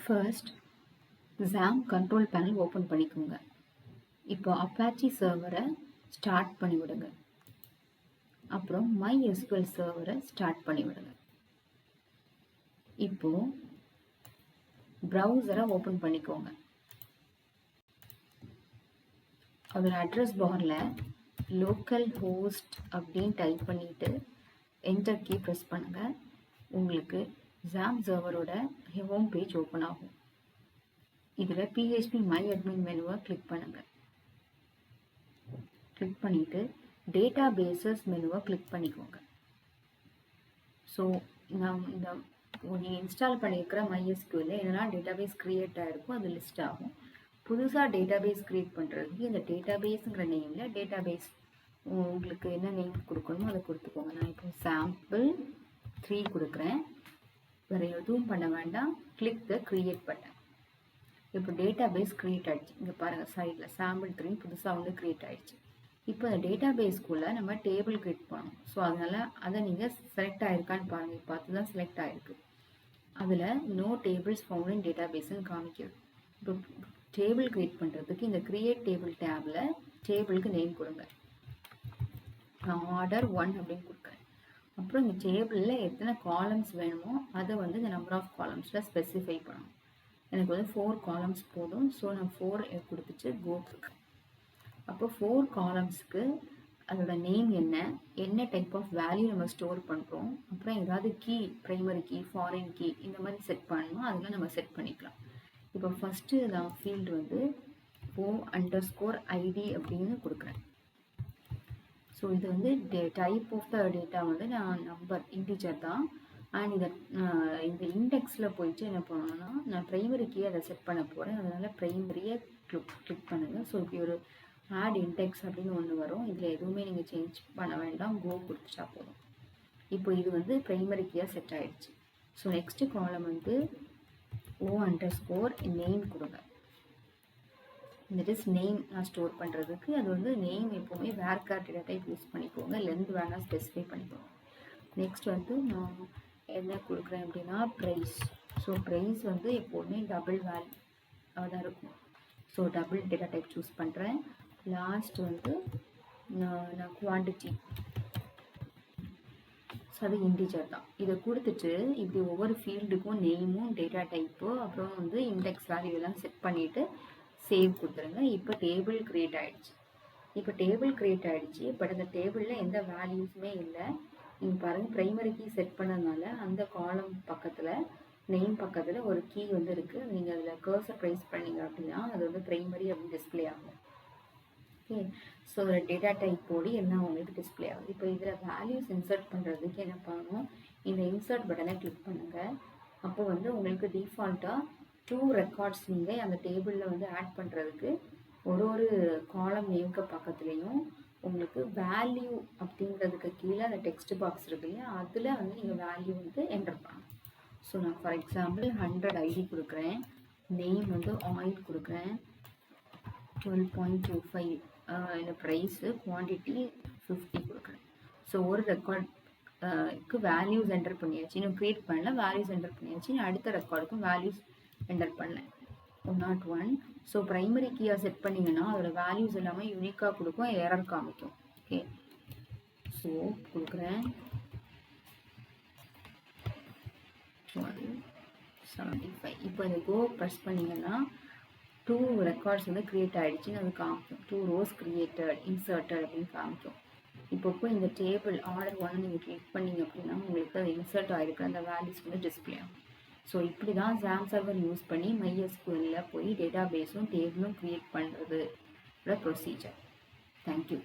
First XAMPP control panel open பண்ணிக்கோங்க. இப்போ Apache சர்வரை ஸ்டார்ட் பண்ணி விடுங்க. அப்புறம் MySQL சர்வரை ஸ்டார்ட் பண்ணி விடுங்க. இப்போ ப்ரௌசரை ஓப்பன் பண்ணிக்கோங்க. அதோட அட்ரஸ் பார்ல லோக்கல் ஹோஸ்ட் அப்படின்னு டைப் பண்ணிட்டு என்டர் கீ ப்ரெஸ் பண்ணுங்க. உங்களுக்கு XAMPP சர்வரோட ஹோம் பேஜ் ஓப்பன் ஆகும். இதில் PHP MyAdmin மெனுவை கிளிக் பண்ணுங்க. கிளிக் பண்ணிட்டு டேட்டா பேசஸ் மெனுவை கிளிக் பண்ணிக்கோங்க. ஸோ நீங்கள் இன்ஸ்டால் பண்ணியிருக்கிற MySQL என்னெல்லாம் டேட்டாபேஸ் க்ரியேட் ஆகிருக்கும் அது லிஸ்ட் ஆகும். புதுசாக டேட்டாபேஸ் க்ரியேட் பண்ணுறதுக்கு இந்த டேட்டாபேஸுங்கிற நேமில் டேட்டாபேஸ் உங்களுக்கு என்ன நேம் கொடுக்கணுமோ அதை கொடுத்துக்கோங்க. நான் இப்போ sample3 கொடுக்குறேன். வேறு எதுவும் பண்ண வேண்டாம். கிளிக் த க்ரியேட் பட்டன். இப்போ டேட்டாபேஸ் க்ரியேட் ஆகிடுச்சு. இங்கே பாருங்கள் சைடில் sample3 புதுசாக வந்து க்ரியேட் ஆகிடுச்சு. இப்போ அந்த டேட்டாபேஸ்க்குள்ளே நம்ம டேபிள் க்ரியேட் பண்ணணும். ஸோ அதனால் அதை நீங்கள் செலக்ட் ஆகிருக்கான்னு பாருங்கள். பார்த்து தான் செலக்ட் ஆகிருக்கு. அதில் நோ டேபிள்ஸ் ஃபவுண்ட் இன் டேட்டாபேஸ்ன்னு காமிக்குது. இப்போ டேபிள் க்ரியேட் பண்ணுறதுக்கு இந்த க்ரியேட் டேபிள் டேபில் டேபிளுக்கு நேம் கொடுங்க. நான் ஆர்டர் 1 அப்படின்னு கொடுக்குறேன். அப்புறம் இந்த டேபிளில் எத்தனை காலம்ஸ் வேணுமோ அதை வந்து இந்த நம்பர் ஆஃப் காலம்ஸில் ஸ்பெசிஃபை பண்ணணும். எனக்கு வந்து 4 காலம்ஸ் போதும். ஸோ நான் 4 கொடுத்துட்டு கோ கொடுக்குறேன். அப்போ 4 காலம்ஸ்க்கு அதோட நேம் என்ன டைப் ஆஃப் வேல்யூ நம்ம ஸ்டோர் பண்ணுறோம், அப்புறம் ஏதாவது key primary key foreign key இந்த மாதிரி செட் பண்ணணும். அதில் நம்ம செட் பண்ணிக்கலாம். இப்போ ஃபஸ்ட்டு நான் ஃபீல்டு வந்து o_id அப்படின்னு கொடுக்குறேன். ஸோ இது வந்து டைப் ஆஃப் த டேட்டா வந்து நான் நம்பர் இன்டிஜர் தான். அண்ட் இந்த இண்டெக்ஸில் போயிட்டு என்ன பண்ணணும்னா நான் ப்ரைமரி கீ அதை செட் பண்ண போகிறேன். அதனால் ப்ரைமரியை கிளிக் பண்ணுங்கள். ஸோ இப்படி ஒரு ஆட் இண்டெக்ஸ் அப்படின்னு ஒன்று வரும். இதில் எதுவுமே நீங்கள் சேஞ்ச் பண்ண வேண்டாம். கோ கொடுத்துட்டா போதும். இப்போ இது வந்து ப்ரைமரி கீயாக செட் ஆகிடுச்சு. ஸோ நெக்ஸ்ட்டு காலம் வந்து o_name கொடுங்க. தட் இஸ் நேம் நான் ஸ்டோர் பண்ணுறதுக்கு. அது வந்து நேம் எப்போவுமே வேர்கார் டேட்டா டைப் யூஸ் பண்ணிக்கோங்க. லென்த் வேணால் ஸ்பெசிஃபை பண்ணிக்கோங்க. நெக்ஸ்ட் வந்து நான் என்ன கொடுக்குறேன் அப்படின்னா ப்ரைஸ். ஸோ ப்ரைஸ் வந்து எப்போவுமே டபுள் வேல்யூ தான் இருக்கும். So double data type choose பண்ணுறேன். லாஸ்ட் வந்து நான் குவான்டிட்டி, ஸோ அது இன்டிஜர் தான். இதை கொடுத்துட்டு இப்படி ஒவ்வொரு ஃபீல்டுக்கும் நேமும் டேட்டா டைப்பு அப்புறம் வந்து இண்டெக்ஸ் வேல்யூ எல்லாம் செட் பண்ணிவிட்டு சேவ் கொடுத்துருங்க. இப்போ டேபிள் க்ரியேட் ஆகிடுச்சு. பட் அந்த டேபிளில் எந்த வேல்யூஸுமே இல்லை. நீங்கள் பாருங்கள் ப்ரைமரி கீ செட் பண்ணதுனால அந்த காலம் பக்கத்தில் நேம் பக்கத்தில் ஒரு கீ வந்து இருக்குது. நீங்கள் அதில் கர்சர் ப்ரைஸ் பண்ணிங்க அப்படின்னா அது வந்து ப்ரைமரி அப்படின்னு டிஸ்பிளே ஆகும். ஓகே, ஸோ அதில் டேட்டா டைப் போடி எல்லாம் உங்களுக்கு டிஸ்பிளே ஆகுது. இப்போ இதில் வேல்யூஸ் இன்சர்ட் பண்ணுறதுக்கு என்ன பண்ணணும், இந்த இன்சர்ட் பட்டனை கிளிக் பண்ணுங்கள். அப்போ வந்து உங்களுக்கு டிஃபால்ட்டாக 2 ரெக்கார்ட்ஸ் நீங்கள் அந்த டேபிளில் வந்து ஆட் பண்ணுறதுக்கு ஒரு காலம் நேம்க்கு பக்கத்துலேயும் உங்களுக்கு வேல்யூ அப்படிங்கிறதுக்கு கீழே அந்த டெக்ஸ்ட் பாக்ஸ் இருக்கு இல்லையா, அதில் வந்து நீங்கள் வேல்யூ வந்து என்டர் பண்ணணும். ஸோ நான் ஃபார் எக்ஸாம்பிள் 100 ஐடி கொடுக்குறேன். நேம் வந்து ஆயில் கொடுக்குறேன். 12.25 இந்த ப்ரைஸு, குவான்டிட்டி 50 கொடுக்குறேன். ஸோ ஒரு ரெக்கார்டுக்கு வேல்யூஸ் என்டர் பண்ணியாச்சு. இன்னும் க்ரியேட் பண்ணல, வேல்யூஸ் என்டர் பண்ணியாச்சு. நான் அடுத்த ரெக்கார்டுக்கும் வேல்யூஸ் என்டர் பண்ணேன் 101. ஸோ ப்ரைமரி கீயாக செட் பண்ணிங்கன்னா அதோட வேல்யூஸ் எல்லாமே யூனிக்காக கொடுக்கும், எரர் காமிக்கும். ஓகே, ஸோ கொடுக்குறேன் 75. இப்போ இந்த கோ ப்ரெஸ் பண்ணிங்கன்னா 2 ரெக்கார்ட்ஸ் வந்து க்ரியேட் ஆகிடுச்சின்னு அது காமிக்கும். 2 rows க்ரியேட்டட் இன்சர்ட்டட் அப்படின்னு காமிக்கும். இப்போ இந்த டேபிள் ஆர்டர் 1 நீங்கள் கிளிக் பண்ணிங்க அப்படின்னா உங்களுக்கு அது இன்சர்ட் ஆகிருக்கிற அந்த வேல்யூஸ் வந்து டிஸ்பிளே ஆகும். ஸோ இப்படி தான் XAMPP சர்வர் யூஸ் பண்ணி MySQL போய் டேட்டா பேஸும் டேபிளும் க்ரியேட் பண்ணுறது ப்ரொசீஜர். தேங்க்யூ.